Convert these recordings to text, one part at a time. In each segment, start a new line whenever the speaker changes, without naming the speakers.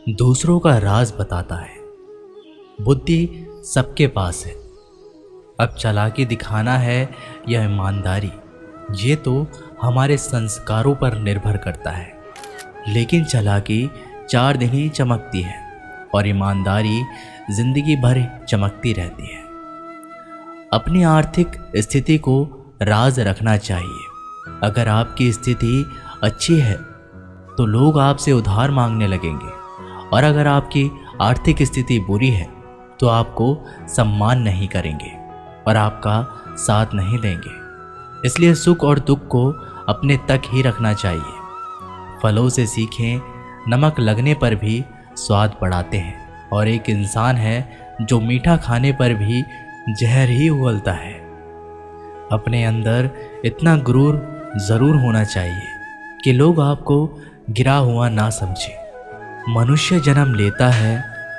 दूसरों का राज बताता है। बुद्धि सबके पास है। अब चालाकी दिखाना है या ईमानदारी, ये तो हमारे संस्कारों पर निर्भर करता है। लेकिन चालाकी 4 दिन ही चमकती है और ईमानदारी जिंदगी भर चमकती रहती है। अपनी आर्थिक स्थिति को राज रखना चाहिए। अगर आपकी स्थिति अच्छी है तो लोग आपसे उधार मांगने लगेंगे, और अगर आपकी आर्थिक स्थिति बुरी है तो आपको सम्मान नहीं करेंगे और आपका साथ नहीं देंगे। इसलिए सुख और दुख को अपने तक ही रखना चाहिए। फलों से सीखें, नमक लगने पर भी स्वाद बढ़ाते हैं, और एक इंसान है जो मीठा खाने पर भी जहर ही उगलता है। अपने अंदर इतना गुरूर जरूर होना चाहिए कि लोग आपको गिरा हुआ ना समझे। मनुष्य जन्म लेता है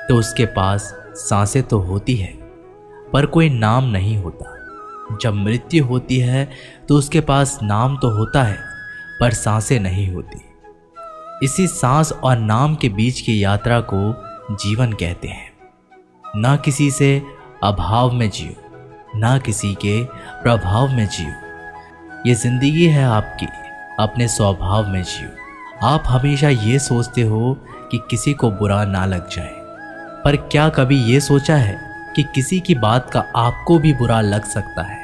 तो उसके पास सांसें तो होती है, पर कोई नाम नहीं होता। जब मृत्यु होती है तो उसके पास नाम तो होता है, पर सांसें नहीं होती। इसी सांस और नाम के बीच की यात्रा को जीवन कहते हैं। ना किसी से अभाव में जियो, ना किसी के प्रभाव में जियो। ये जिंदगी है आपकी, अपने स्वभाव में जियो। आप हमेशा ये सोचते हो कि किसी को बुरा ना लग जाए, पर क्या कभी ये सोचा है कि किसी की बात का आपको भी बुरा लग सकता है?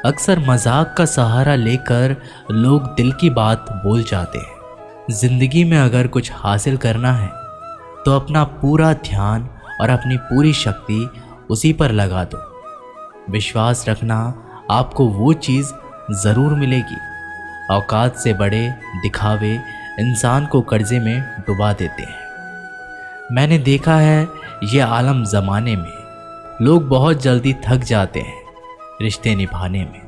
अक्सर मजाक का सहारा लेकर लोग दिल की बात बोल जाते हैं। जिंदगी में अगर कुछ हासिल करना है तो अपना पूरा ध्यान और अपनी पूरी शक्ति उसी पर लगा दो। विश्वास रखना, आपको वो चीज़ ज़रूर मिलेगी। औकात से बड़े दिखावे इंसान को कर्जे में डुबा देते हैं। मैंने देखा है ये आलम ज़माने में लोग बहुत जल्दी थक जाते हैं रिश्ते निभाने में।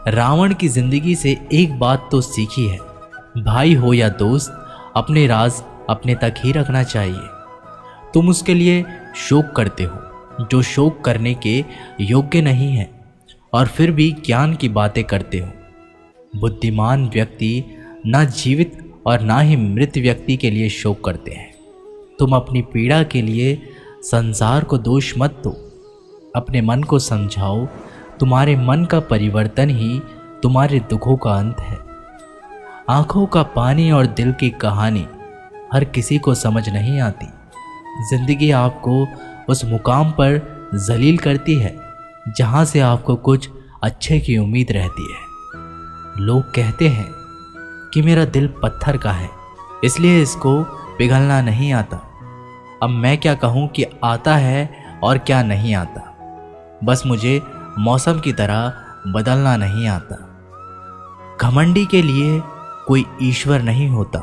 रावण की जिंदगी से एक बात तो सीखी है, भाई हो या दोस्त, अपने राज अपने तक ही रखना चाहिए। तुम उसके लिए शोक करते हो जो शोक करने के योग्य नहीं है, और फिर भी ज्ञान की बातें करते हो। बुद्धिमान व्यक्ति ना जीवित और ना ही मृत व्यक्ति के लिए शोक करते हैं। तुम अपनी पीड़ा के लिए संसार को दोष मत दो। अपने मन को समझाओ, तुम्हारे मन का परिवर्तन ही तुम्हारे दुखों का अंत है। आंखों का पानी और दिल की कहानी हर किसी को समझ नहीं आती। जिंदगी आपको उस मुकाम पर जलील करती है जहां से आपको कुछ अच्छे की उम्मीद रहती है। लोग कहते हैं कि मेरा दिल पत्थर का है, इसलिए इसको पिघलना नहीं आता। अब मैं क्या कहूँ कि आता है और क्या नहीं आता। बस मुझे मौसम की तरह बदलना नहीं आता। घमंडी के लिए कोई ईश्वर नहीं होता।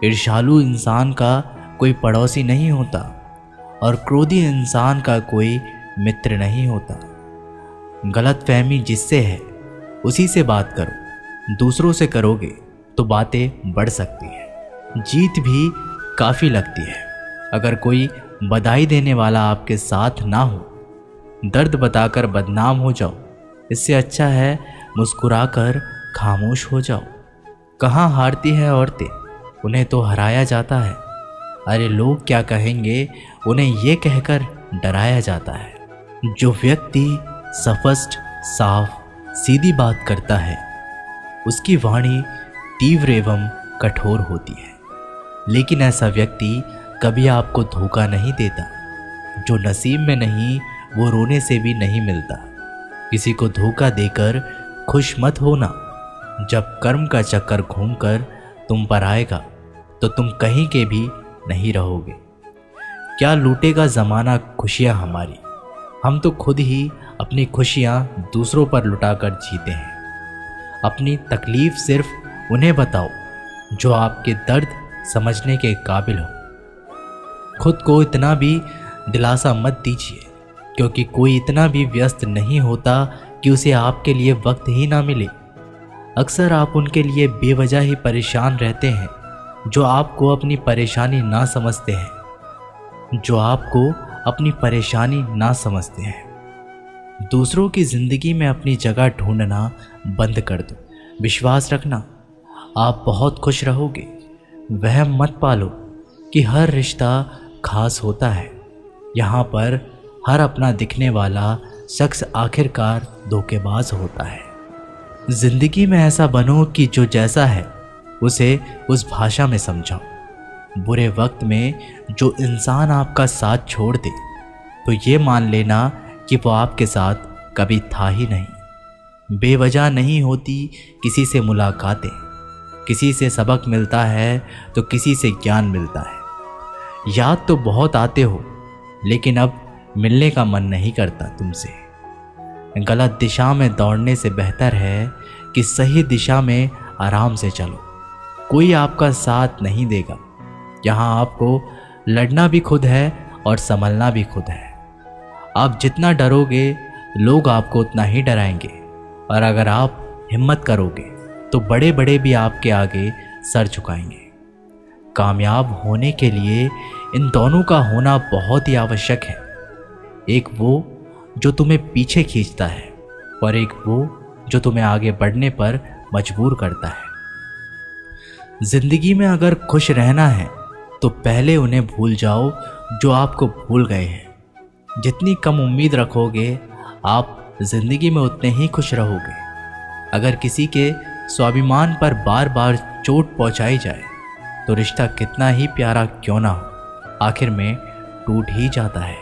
ईर्ष्यालु इंसान का कोई पड़ोसी नहीं होता, और क्रोधी इंसान का कोई मित्र नहीं होता। गलतफहमी जिससे है उसी से बात करो। दूसरों से करोगे तो बातें बढ़ सकती हैं, जीत भी काफ़ी लगती है। अगर कोई बधाई देने वाला आपके साथ ना हो, दर्द बताकर बदनाम हो जाओ। इससे अच्छा है मुस्कुराकर खामोश हो जाओ। कहाँ हारती हैं औरतें, उन्हें तो हराया जाता है। अरे लोग क्या कहेंगे, उन्हें ये कहकर डराया जाता है। जो व्यक्ति स्पष्ट, साफ, सीधी बात करता है उसकी वाणी तीव्र एवं कठोर होती है। लेकिन ऐसा व्यक्ति कभी आपको धोखा नहीं देता। जो नसीब में नहीं वो रोने से भी नहीं मिलता। किसी को धोखा देकर खुश मत होना। जब कर्म का चक्कर घूमकर तुम पर आएगा तो तुम कहीं के भी नहीं रहोगे। क्या लूटेगा ज़माना खुशियाँ हमारी, हम तो खुद ही अपनी खुशियाँ दूसरों पर लुटाकर जीते हैं। अपनी तकलीफ़ सिर्फ उन्हें बताओ जो आपके दर्द समझने के काबिल हो। खुद को इतना भी दिलासा मत दीजिए, क्योंकि कोई इतना भी व्यस्त नहीं होता कि उसे आपके लिए वक्त ही ना मिले। अक्सर आप उनके लिए बेवजह ही परेशान रहते हैं जो आपको अपनी परेशानी ना समझते हैं, समझते हैं। दूसरों की ज़िंदगी में अपनी जगह ढूंढना बंद कर दो। विश्वास रखना, आप बहुत खुश रहोगे। वहम मत पालो कि हर रिश्ता खास होता है। यहाँ पर हर अपना दिखने वाला शख्स आखिरकार धोखेबाज होता है। जिंदगी में ऐसा बनो कि जो जैसा है उसे उस भाषा में समझाओ। बुरे वक्त में जो इंसान आपका साथ छोड़ दे तो ये मान लेना कि वो आपके साथ कभी था ही नहीं। बेवजह नहीं होती किसी से मुलाकातें, किसी से सबक मिलता है तो किसी से ज्ञान मिलता है। याद तो बहुत आते हो लेकिन अब मिलने का मन नहीं करता तुमसे। गलत दिशा में दौड़ने से बेहतर है कि सही दिशा में आराम से चलो। कोई आपका साथ नहीं देगा। यहाँ आपको लड़ना भी खुद है और संभलना भी खुद है। आप जितना डरोगे लोग आपको उतना ही डराएंगे, और अगर आप हिम्मत करोगे तो बड़े बड़े भी आपके आगे सर झुकाएंगे। कामयाब होने के लिए इन दोनों का होना बहुत ही आवश्यक है। एक वो जो तुम्हें पीछे खींचता है और एक वो जो तुम्हें आगे बढ़ने पर मजबूर करता है। जिंदगी में अगर खुश रहना है तो पहले उन्हें भूल जाओ जो आपको भूल गए हैं। जितनी कम उम्मीद रखोगे आप जिंदगी में उतने ही खुश रहोगे। अगर किसी के स्वाभिमान पर बार बार चोट पहुंचाई जाए तो रिश्ता कितना ही प्यारा क्यों ना हो, आखिर में टूट ही जाता है।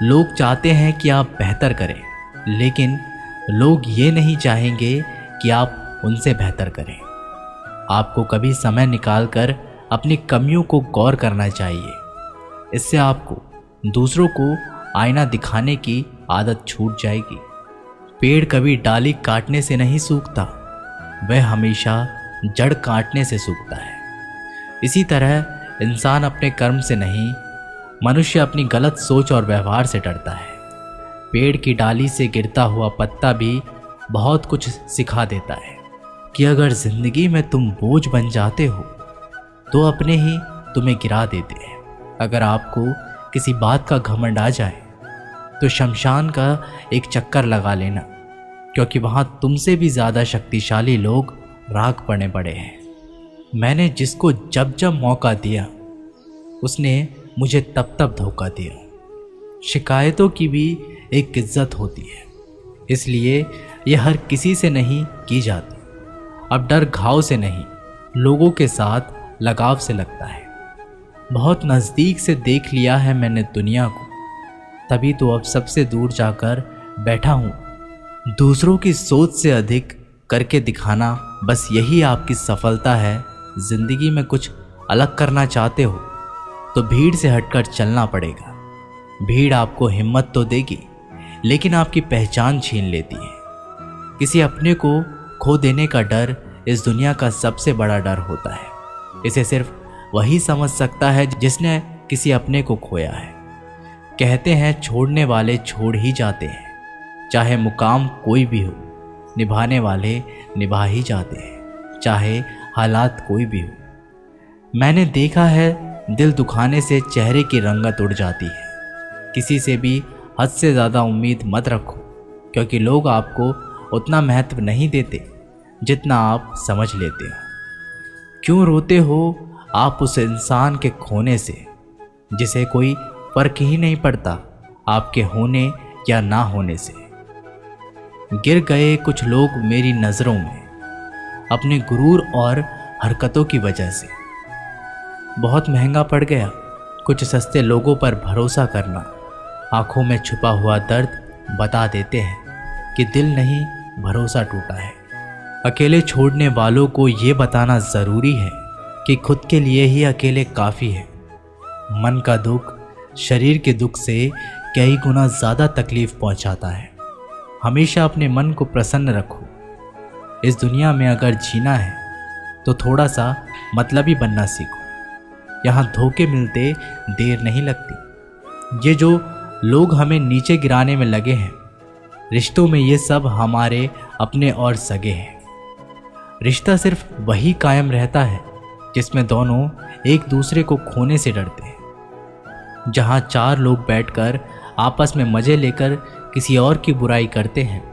लोग चाहते हैं कि आप बेहतर करें, लेकिन लोग ये नहीं चाहेंगे कि आप उनसे बेहतर करें। आपको कभी समय निकालकर अपनी कमियों को गौर करना चाहिए। इससे आपको दूसरों को आईना दिखाने की आदत छूट जाएगी। पेड़ कभी डाली काटने से नहीं सूखता, वह हमेशा जड़ काटने से सूखता है। इसी तरह इंसान अपने कर्म से नहीं, मनुष्य अपनी गलत सोच और व्यवहार से डरता है। पेड़ की डाली से गिरता हुआ पत्ता भी बहुत कुछ सिखा देता है कि अगर जिंदगी में तुम बोझ बन जाते हो तो अपने ही तुम्हें गिरा देते हैं। अगर आपको किसी बात का घमंड आ जाए तो शमशान का एक चक्कर लगा लेना, क्योंकि वहाँ तुमसे भी ज़्यादा शक्तिशाली लोग राख पड़ने पड़े हैं। मैंने जिसको जब जब मौका दिया उसने मुझे तब तब धोखा दिया। शिकायतों की भी एक इज्जत होती है, इसलिए ये हर किसी से नहीं की जाती। अब डर घाव से नहीं, लोगों के साथ लगाव से लगता है। बहुत नज़दीक से देख लिया है मैंने दुनिया को, तभी तो अब सबसे दूर जाकर बैठा हूँ। दूसरों की सोच से अधिक करके दिखाना, बस यही आपकी सफलता है। जिंदगी में कुछ अलग करना चाहते हो तो भीड़ से हटकर चलना पड़ेगा। भीड़ आपको हिम्मत तो देगी लेकिन आपकी पहचान छीन लेती है। किसी अपने को खो देने का डर इस दुनिया का सबसे बड़ा डर होता है। इसे सिर्फ वही समझ सकता है जिसने किसी अपने को खोया है। कहते हैं छोड़ने वाले छोड़ ही जाते हैं, चाहे मुकाम कोई भी हो। निभाने वाले निभा ही जाते हैं, चाहे हालात कोई भी हो। मैंने देखा है दिल दुखाने से चेहरे की रंगत उड़ जाती है। किसी से भी हद से ज़्यादा उम्मीद मत रखो, क्योंकि लोग आपको उतना महत्व नहीं देते जितना आप समझ लेते हो। क्यों रोते हो आप उस इंसान के खोने से जिसे कोई फर्क ही नहीं पड़ता आपके होने या ना होने से। गिर गए कुछ लोग मेरी नज़रों में अपने गुरूर और हरकतों की वजह से। बहुत महंगा पड़ गया कुछ सस्ते लोगों पर भरोसा करना। आंखों में छुपा हुआ दर्द बता देते हैं कि दिल नहीं, भरोसा टूटा है। अकेले छोड़ने वालों को ये बताना ज़रूरी है कि खुद के लिए ही अकेले काफ़ी है। मन का दुख शरीर के दुख से कई गुना ज़्यादा तकलीफ पहुंचाता है। हमेशा अपने मन को प्रसन्न रखो। इस दुनिया में अगर जीना है तो थोड़ा सा मतलबी बनना सीखो। यहाँ धोखे मिलते देर नहीं लगती। ये जो लोग हमें नीचे गिराने में लगे हैं, रिश्तों में ये सब हमारे अपने और सगे हैं। रिश्ता सिर्फ वही कायम रहता है जिसमें दोनों एक दूसरे को खोने से डरते हैं। जहाँ चार लोग बैठकर आपस में मज़े लेकर किसी और की बुराई करते हैं,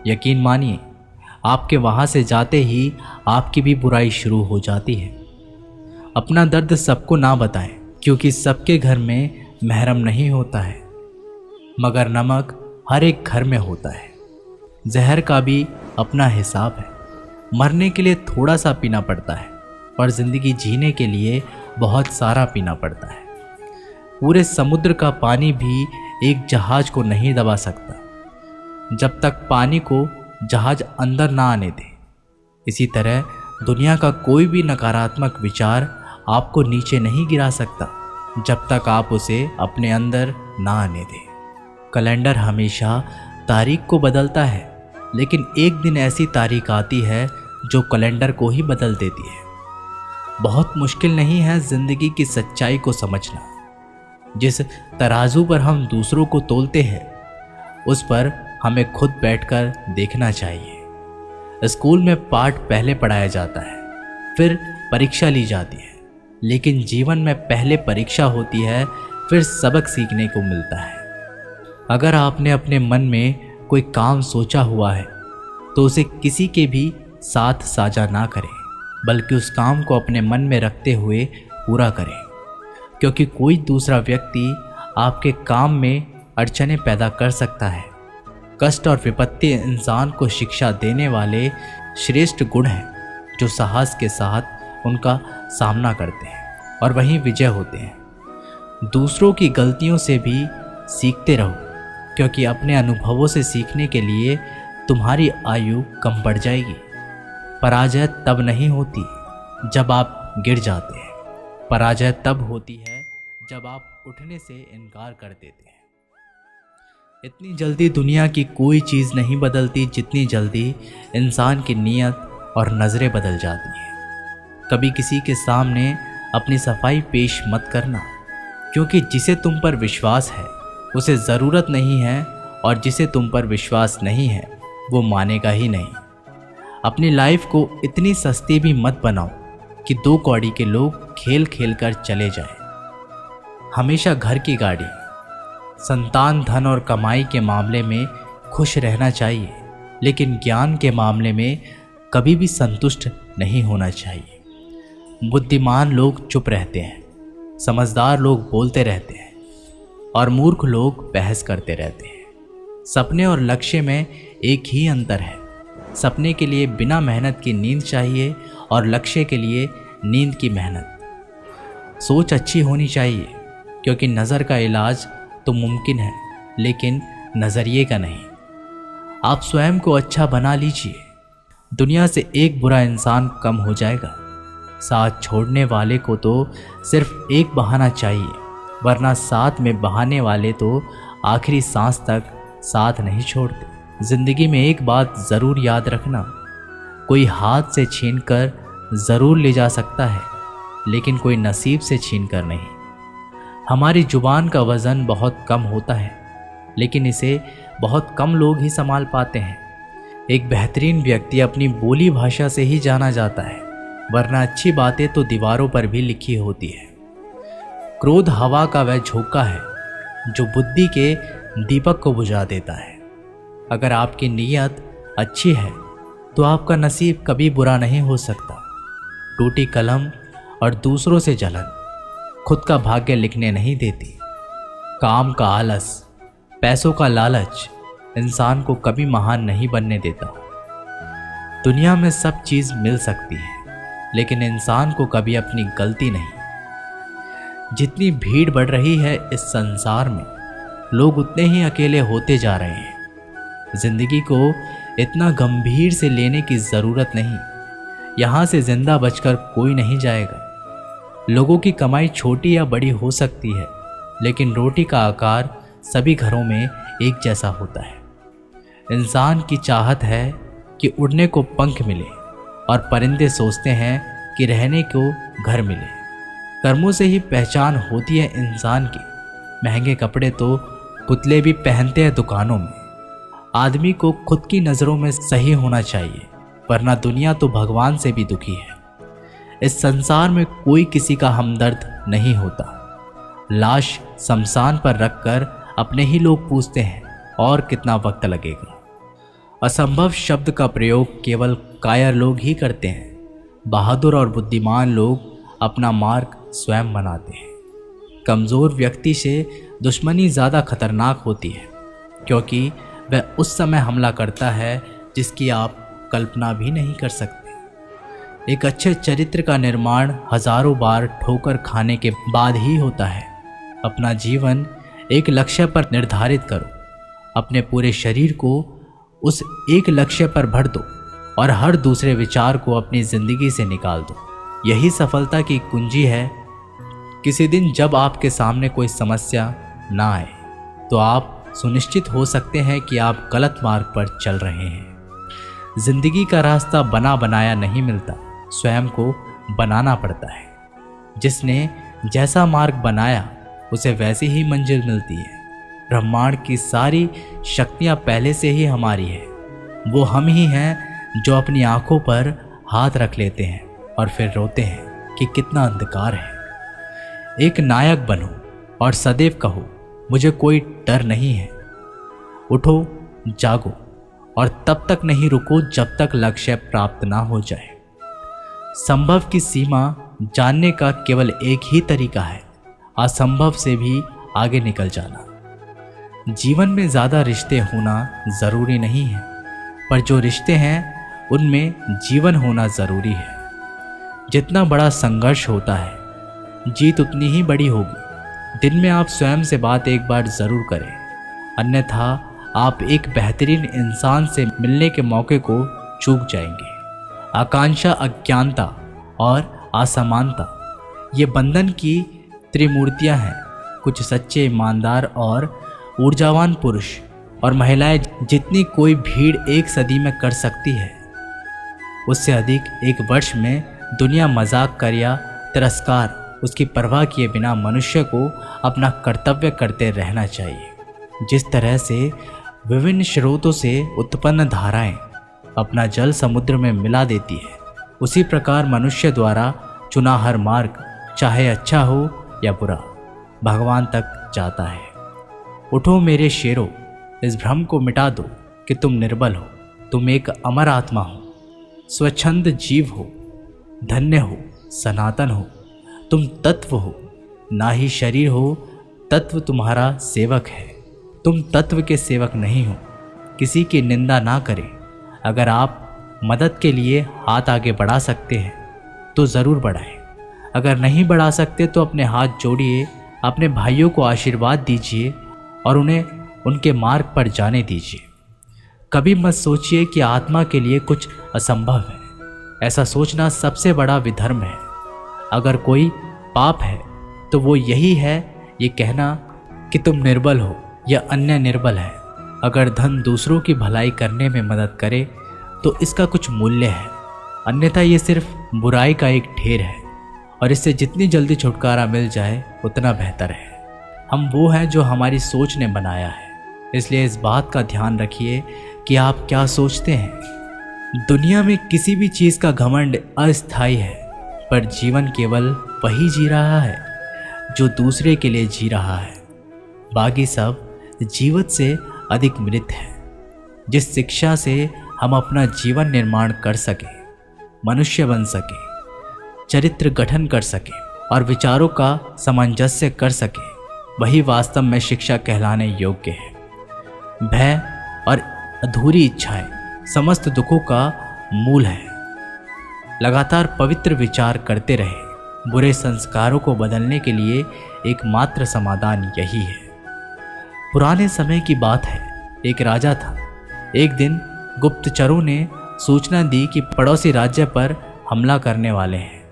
यकीन मानिए आपके वहाँ से जाते ही आपकी भी बुराई शुरू हो जाती है। अपना दर्द सबको ना बताएं, क्योंकि सबके घर में महरम नहीं होता है, मगर नमक हर एक घर में होता है। जहर का भी अपना हिसाब है। मरने के लिए थोड़ा सा पीना पड़ता है और ज़िंदगी जीने के लिए बहुत सारा पीना पड़ता है। पूरे समुद्र का पानी भी एक जहाज को नहीं दबा सकता जब तक पानी को जहाज अंदर ना आने दे। इसी तरह दुनिया का कोई भी नकारात्मक विचार आपको नीचे नहीं गिरा सकता जब तक आप उसे अपने अंदर ना आने दें। कैलेंडर हमेशा तारीख को बदलता है, लेकिन एक दिन ऐसी तारीख आती है जो कैलेंडर को ही बदल देती है। बहुत मुश्किल नहीं है ज़िंदगी की सच्चाई को समझना। जिस तराजू पर हम दूसरों को तोलते हैं, उस पर हमें खुद बैठकर देखना चाहिए। स्कूल में पाठ पहले पढ़ाया जाता है, फिर परीक्षा ली जाती है, लेकिन जीवन में पहले परीक्षा होती है, फिर सबक सीखने को मिलता है। अगर आपने अपने मन में कोई काम सोचा हुआ है तो उसे किसी के भी साथ साझा ना करें, बल्कि उस काम को अपने मन में रखते हुए पूरा करें, क्योंकि कोई दूसरा व्यक्ति आपके काम में अड़चनें पैदा कर सकता है। कष्ट और विपत्ति इंसान को शिक्षा देने वाले श्रेष्ठ गुण हैं जो साहस के साथ उनका सामना करते हैं और वहीं विजय होते हैं। दूसरों की गलतियों से भी सीखते रहो, क्योंकि अपने अनुभवों से सीखने के लिए तुम्हारी आयु कम बढ़ जाएगी। पराजय तब नहीं होती जब आप गिर जाते हैं, पराजय तब होती है जब आप उठने से इनकार कर देते हैं। इतनी जल्दी दुनिया की कोई चीज़ नहीं बदलती जितनी जल्दी इंसान की नीयत और नज़रें बदल जाती हैं। कभी किसी के सामने अपनी सफाई पेश मत करना, क्योंकि जिसे तुम पर विश्वास है उसे ज़रूरत नहीं है, और जिसे तुम पर विश्वास नहीं है वो मानेगा ही नहीं। अपनी लाइफ को इतनी सस्ती भी मत बनाओ कि 2 कौड़ी के लोग खेल खेल कर चले जाएं। हमेशा घर की गाड़ी, संतान, धन और कमाई के मामले में खुश रहना चाहिए, लेकिन ज्ञान के मामले में कभी भी संतुष्ट नहीं होना चाहिए। बुद्धिमान लोग चुप रहते हैं, समझदार लोग बोलते रहते हैं और मूर्ख लोग बहस करते रहते हैं। सपने और लक्ष्य में एक ही अंतर है। सपने के लिए बिना मेहनत की नींद चाहिए और लक्ष्य के लिए नींद की मेहनत। सोच अच्छी होनी चाहिए, क्योंकि नज़र का इलाज तो मुमकिन है, लेकिन नज़रिए का नहीं। आप स्वयं को अच्छा बना लीजिए, दुनिया से एक बुरा इंसान कम हो जाएगा। साथ छोड़ने वाले को तो सिर्फ एक बहाना चाहिए, वरना साथ में बहाने वाले तो आखिरी सांस तक साथ नहीं छोड़ते। ज़िंदगी में एक बात ज़रूर याद रखना, कोई हाथ से छीन कर ज़रूर ले जा सकता है, लेकिन कोई नसीब से छीन कर नहीं। हमारी ज़ुबान का वज़न बहुत कम होता है, लेकिन इसे बहुत कम लोग ही संभाल पाते हैं। एक बेहतरीन व्यक्ति अपनी बोली भाषा से ही जाना जाता है, वरना अच्छी बातें तो दीवारों पर भी लिखी होती है। क्रोध हवा का वह झोंका है जो बुद्धि के दीपक को बुझा देता है। अगर आपकी नीयत अच्छी है तो आपका नसीब कभी बुरा नहीं हो सकता। टूटी कलम और दूसरों से जलन खुद का भाग्य लिखने नहीं देती। काम का आलस, पैसों का लालच इंसान को कभी महान नहीं बनने देता। दुनिया में सब चीज़ मिल सकती है, लेकिन इंसान को कभी अपनी गलती नहीं। जितनी भीड़ बढ़ रही है इस संसार में, लोग उतने ही अकेले होते जा रहे हैं। जिंदगी को इतना गंभीर से लेने की ज़रूरत नहीं। यहाँ से जिंदा बचकर कोई नहीं जाएगा। लोगों की कमाई छोटी या बड़ी हो सकती है, लेकिन रोटी का आकार सभी घरों में एक जैसा होता है। इंसान की चाहत है कि उड़ने को पंख मिले, और परिंदे सोचते हैं कि रहने को घर मिले। कर्मों से ही पहचान होती है इंसान की। महंगे कपड़े तो पुतले भी पहनते हैं दुकानों में। आदमी को खुद की नज़रों में सही होना चाहिए, वरना दुनिया तो भगवान से भी दुखी है। इस संसार में कोई किसी का हमदर्द नहीं होता। लाश शमशान पर रखकर अपने ही लोग पूछते हैं और कितना वक्त लगेगा। असंभव शब्द का प्रयोग केवल कायर लोग ही करते हैं। बहादुर और बुद्धिमान लोग अपना मार्ग स्वयं बनाते हैं। कमज़ोर व्यक्ति से दुश्मनी ज़्यादा खतरनाक होती है, क्योंकि वह उस समय हमला करता है जिसकी आप कल्पना भी नहीं कर सकते। एक अच्छे चरित्र का निर्माण हजारों बार ठोकर खाने के बाद ही होता है। अपना जीवन एक लक्ष्य पर निर्धारित करो, अपने पूरे शरीर को उस एक लक्ष्य पर भर दो और हर दूसरे विचार को अपनी जिंदगी से निकाल दो। यही सफलता की कुंजी है। किसी दिन जब आपके सामने कोई समस्या ना आए तो आप सुनिश्चित हो सकते हैं कि आप गलत मार्ग पर चल रहे हैं। जिंदगी का रास्ता बना बनाया नहीं मिलता, स्वयं को बनाना पड़ता है। जिसने जैसा मार्ग बनाया उसे वैसी ही मंजिल मिलती है। ब्रह्मांड की सारी शक्तियाँ पहले से ही हमारी है। वो हम ही हैं जो अपनी आंखों पर हाथ रख लेते हैं और फिर रोते हैं कि कितना अंधकार है। एक नायक बनो और सदैव कहो, मुझे कोई डर नहीं है। उठो, जागो और तब तक नहीं रुको जब तक लक्ष्य प्राप्त ना हो जाए। संभव की सीमा जानने का केवल एक ही तरीका है, असंभव से भी आगे निकल जाना। जीवन में ज़्यादा रिश्ते होना ज़रूरी नहीं है, पर जो रिश्ते हैं उनमें जीवन होना ज़रूरी है। जितना बड़ा संघर्ष होता है, जीत उतनी ही बड़ी होगी। दिन में आप स्वयं से बात एक बार ज़रूर करें, अन्यथा आप एक बेहतरीन इंसान से मिलने के मौके को चूक जाएंगे। आकांक्षा, अज्ञानता और असमानता ये बंधन की त्रिमूर्तियां हैं। कुछ सच्चे, ईमानदार और ऊर्जावान पुरुष और महिलाएं जितनी कोई भीड़ एक सदी में कर सकती है, उससे अधिक एक वर्ष में दुनिया मजाक कर या तिरस्कार उसकी परवाह किए बिना मनुष्य को अपना कर्तव्य करते रहना चाहिए। जिस तरह से विभिन्न स्रोतों से उत्पन्न धाराएं अपना जल समुद्र में मिला देती है, उसी प्रकार मनुष्य द्वारा चुना हर मार्ग, चाहे अच्छा हो या बुरा, भगवान तक जाता है। उठो मेरे शेरों, इस भ्रम को मिटा दो कि तुम निर्बल हो। तुम एक अमर आत्मा हो, स्वच्छंद जीव हो, धन्य हो, सनातन हो। तुम तत्व हो, ना ही शरीर हो। तत्व तुम्हारा सेवक है, तुम तत्व के सेवक नहीं हो। किसी की निंदा ना करें। अगर आप मदद के लिए हाथ आगे बढ़ा सकते हैं तो ज़रूर बढ़ाएं। अगर नहीं बढ़ा सकते तो अपने हाथ जोड़िए, अपने भाइयों को आशीर्वाद दीजिए और उन्हें उनके मार्ग पर जाने दीजिए। कभी मत सोचिए कि आत्मा के लिए कुछ असंभव है। ऐसा सोचना सबसे बड़ा विधर्म है। अगर कोई पाप है तो वो यही है, ये कहना कि तुम निर्बल हो या अन्य निर्बल है। अगर धन दूसरों की भलाई करने में मदद करे तो इसका कुछ मूल्य है, अन्यथा ये सिर्फ बुराई का एक ढेर है और इससे जितनी जल्दी छुटकारा मिल जाए उतना बेहतर है। हम वो हैं जो हमारी सोच ने बनाया है, इसलिए इस बात का ध्यान रखिए कि आप क्या सोचते हैं। दुनिया में किसी भी चीज़ का घमंड अस्थायी है, पर जीवन केवल वही जी रहा है जो दूसरे के लिए जी रहा है। बाकी सब जीवित से अधिक मृत है। जिस शिक्षा से हम अपना जीवन निर्माण कर सके, मनुष्य बन सके, चरित्र गठन कर सके और विचारों का सामंजस्य कर सके, वही वास्तव में शिक्षा कहलाने योग्य है। भय और अधूरी इच्छाएं समस्त दुखों का मूल है। लगातार पवित्र विचार करते रहे। बुरे संस्कारों को बदलने के लिए एकमात्र समाधान यही है। पुराने समय की बात है, एक राजा था। एक दिन गुप्तचरों ने सूचना दी कि पड़ोसी राज्य पर हमला करने वाले हैं।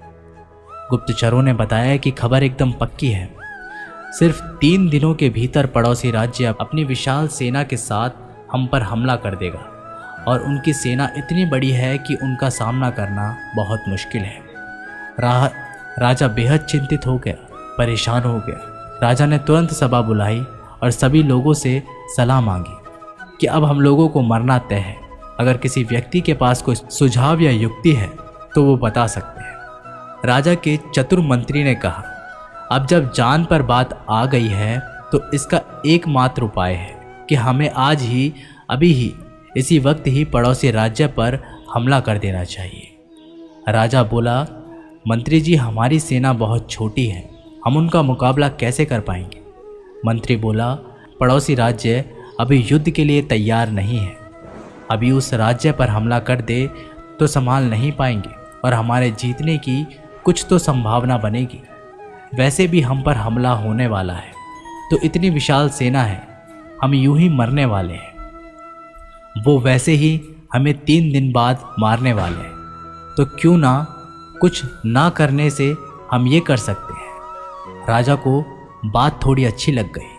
गुप्तचरों ने बताया कि खबर एकदम पक्की है। सिर्फ 3 दिनों के भीतर पड़ोसी राज्य अपनी विशाल सेना के साथ हम पर हमला कर देगा और उनकी सेना इतनी बड़ी है कि उनका सामना करना बहुत मुश्किल है। राजा बेहद चिंतित हो गया, परेशान हो गया। राजा ने तुरंत सभा बुलाई और सभी लोगों से सलाह मांगी कि अब हम लोगों को मरना तय है। अगर किसी व्यक्ति के पास कोई सुझाव या युक्ति है तो वो बता सकते हैं। राजा के चतुर मंत्री ने कहा, अब जब जान पर बात आ गई है तो इसका एकमात्र उपाय है कि हमें आज ही, अभी ही, इसी वक्त ही पड़ोसी राज्य पर हमला कर देना चाहिए। राजा बोला, मंत्री जी, हमारी सेना बहुत छोटी है, हम उनका मुकाबला कैसे कर पाएंगे। मंत्री बोला, पड़ोसी राज्य अभी युद्ध के लिए तैयार नहीं है। अभी उस राज्य पर हमला कर दे तो संभाल नहीं पाएंगे और हमारे जीतने की कुछ तो संभावना बनेगी। वैसे भी हम पर हमला होने वाला है, तो इतनी विशाल सेना है, हम यूं ही मरने वाले हैं। वो वैसे ही हमें 3 दिन बाद मारने वाले हैं, तो क्यों ना कुछ ना करने से हम ये कर सकते हैं। राजा को बात थोड़ी अच्छी लग गई।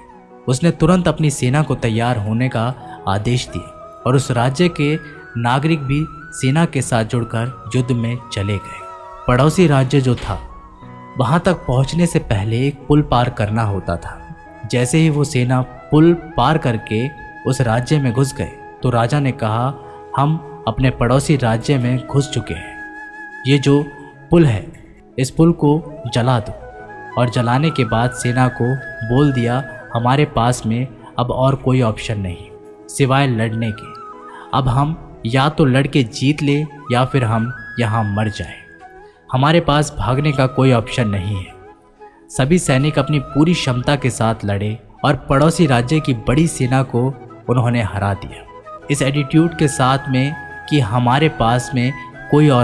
उसने तुरंत अपनी सेना को तैयार होने का आदेश दिया और उस राज्य के नागरिक भी सेना के साथ जुड़कर युद्ध में चले गए। पड़ोसी राज्य जो था, वहां तक पहुंचने से पहले एक पुल पार करना होता था। जैसे ही वो सेना पुल पार करके उस राज्य में घुस गए तो राजा ने कहा, हम अपने पड़ोसी राज्य में घुस चुके हैं। ये जो पुल है, इस पुल को जला दो। और जलाने के बाद सेना को बोल दिया, हमारे पास में अब और कोई ऑप्शन नहीं सिवाय लड़ने के। अब हम या तो लड़ के जीत ले या फिर हम यहाँ मर जाएं। हमारे पास भागने का कोई ऑप्शन नहीं है। सभी सैनिक अपनी पूरी क्षमता के साथ लड़े और पड़ोसी राज्य की बड़ी सेना को उन्होंने हरा दिया, इस एटीट्यूड के साथ में कि हमारे पास में कोई और